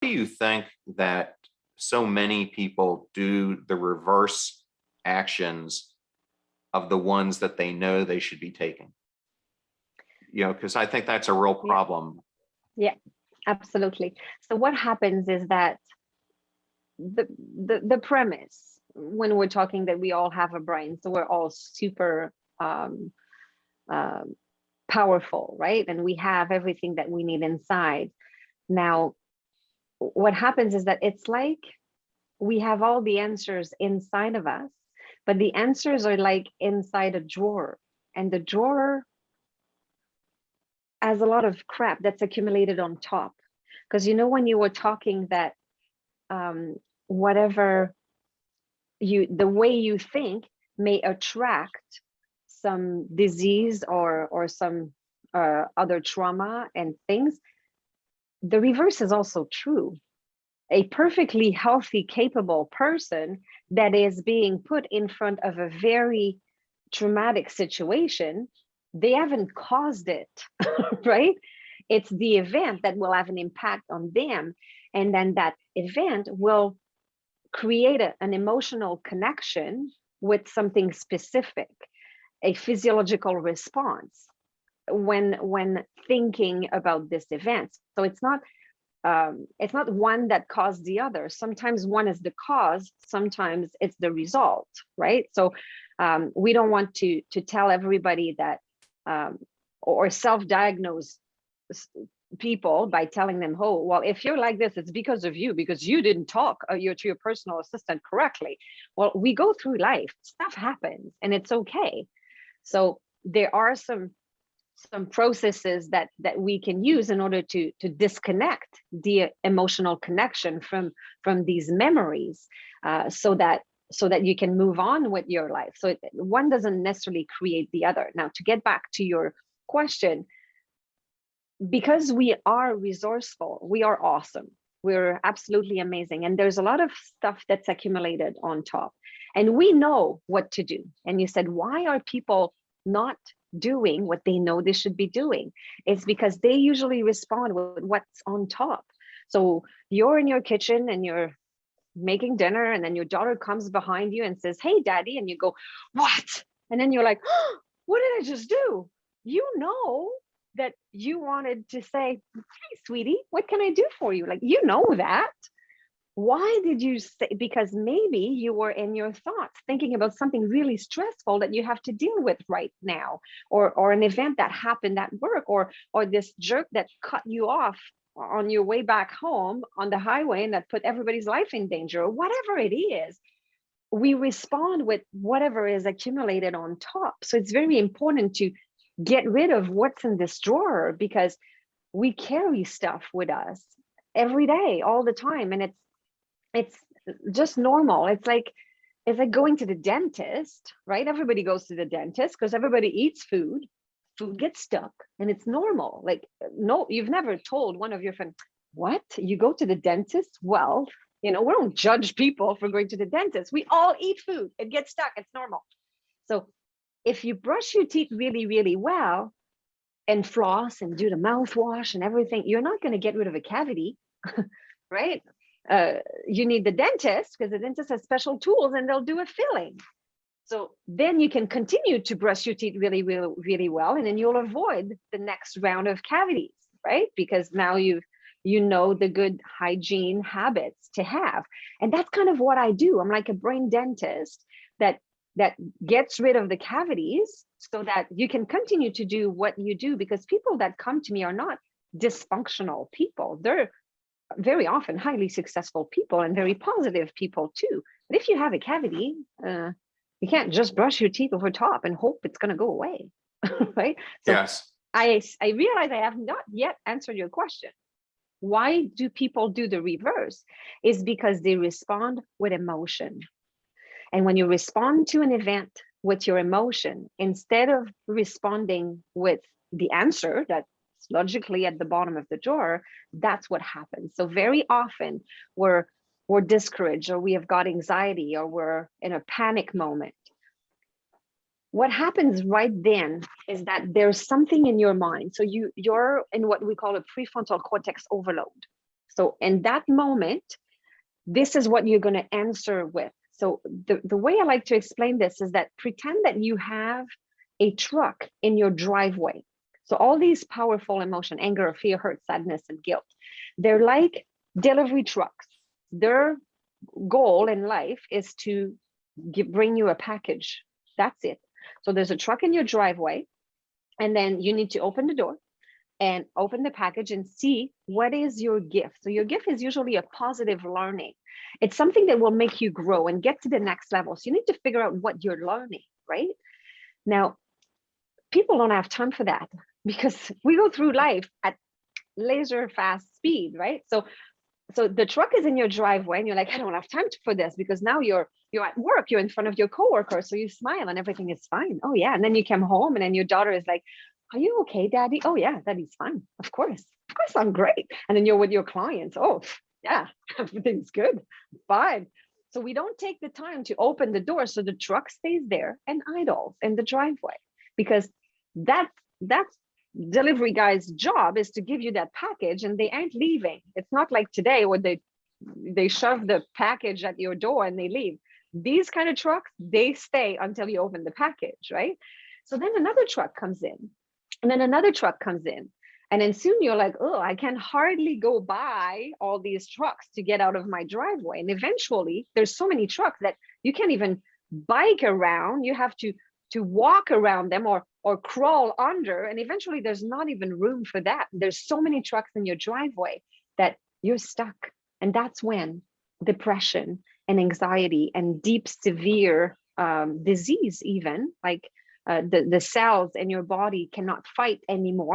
do you think that so many people do the reverse actions of the ones that they know they should be taking? Because I think that's a real problem. Yeah, absolutely. So what happens is that the premise when we're talking that we all have a brain, so we're all super powerful, right? And we have everything that we need inside. Now, what happens is that it's like we have all the answers inside of us, but the answers are like inside a drawer, and the drawer has a lot of crap that's accumulated on top. Because when you were talking that whatever the way you think may attract some disease or some other trauma and things, the reverse is also true. A perfectly healthy, capable person that is being put in front of a very traumatic situation, they haven't caused it, right? It's the event that will have an impact on them. And then that event will create an emotional connection with something specific, a physiological response when thinking about this event. So it's not one that caused the other. Sometimes one is the cause, sometimes it's the result, right? So we don't want to tell everybody that or self-diagnose people by telling them, oh, well, if you're like this, it's because of you, because you didn't talk to your personal assistant correctly. Well, we go through life, stuff happens, and it's okay. So there are some processes that we can use in order to disconnect the emotional connection from these memories, so that you can move on with your life. So one doesn't necessarily create the other. Now, to get back to your question, because we are resourceful, we are awesome, we're absolutely amazing, and there's a lot of stuff that's accumulated on top, and we know what to do. And you said, why are people not doing what they know they should be doing? It's because they usually respond with what's on top. So you're in your kitchen and you're making dinner, and then your daughter comes behind you and says, hey, daddy, and you go, what? And then you're like, oh, what did I just do? That you wanted to say, hey, sweetie, what can I do for you? Like, that. Why did you say? Because maybe you were in your thoughts thinking about something really stressful that you have to deal with right now, or an event that happened at work, or this jerk that cut you off on your way back home on the highway and that put everybody's life in danger, or whatever it is. We respond with whatever is accumulated on top. So it's very important to get rid of what's in this drawer, because we carry stuff with us every day, all the time, and it's just normal. It's like going to the dentist, right? Everybody goes to the dentist because everybody eats food gets stuck, and it's normal. Like, no, you've never told one of your friends, what, you go to the dentist? Well, we don't judge people for going to the dentist. We all eat food, it gets stuck, it's normal. So if you brush your teeth really, really well and floss and do the mouthwash and everything, you're not going to get rid of a cavity, right? You need the dentist, because the dentist has special tools and they'll do a filling. So then you can continue to brush your teeth really, really, really well, and then you'll avoid the next round of cavities, right? Because now you know the good hygiene habits to have. And that's kind of what I do. I'm like a brain dentist that gets rid of the cavities so that you can continue to do what you do, because people that come to me are not dysfunctional people. They're very often highly successful people and very positive people too. But if you have a cavity, you can't just brush your teeth over top and hope it's going to go away, right? So Yes. I realize I have not yet answered your question. Why do people do the reverse? Is because they respond with emotion. And when you respond to an event with your emotion, instead of responding with the answer that's logically at the bottom of the drawer, that's what happens. So very often we're discouraged, or we have got anxiety, or we're in a panic moment. What happens right then is that there's something in your mind. So you're in what we call a prefrontal cortex overload. So in that moment, this is what you're going to answer with. So the way I like to explain this is that pretend that you have a truck in your driveway. So all these powerful emotion, anger, fear, hurt, sadness, and guilt, they're like delivery trucks. Their goal in life is to bring you a package. That's it. So there's a truck in your driveway, and then you need to open the door and open the package and see what is your gift. So your gift is usually a positive learning. It's something that will make you grow and get to the next level. So you need to figure out what you're learning, right? Now, people don't have time for that because we go through life at laser fast speed, right? So the truck is in your driveway and you're like, I don't have time for this, because now you're at work, you're in front of your coworker, so you smile and everything is fine. Oh yeah. And then you come home and then your daughter is like, are you okay, Daddy? Oh yeah, Daddy's fine. Of course I'm great. And then you're with your clients. Oh yeah, everything's good, fine. So we don't take the time to open the door, so the truck stays there and idles in the driveway, because that's delivery guy's job is to give you that package, and they ain't leaving. It's not like today where they shove the package at your door and they leave. These kind of trucks, they stay until you open the package, right? So then another truck comes in, and then another truck comes in, and then soon you're like, oh, I can hardly go by all these trucks to get out of my driveway. And eventually there's so many trucks that you can't even bike around. You have to walk around them or crawl under, and eventually there's not even room for that. There's so many trucks in your driveway that you're stuck. And that's when depression and anxiety and deep severe disease, even like the cells in your body cannot fight anymore.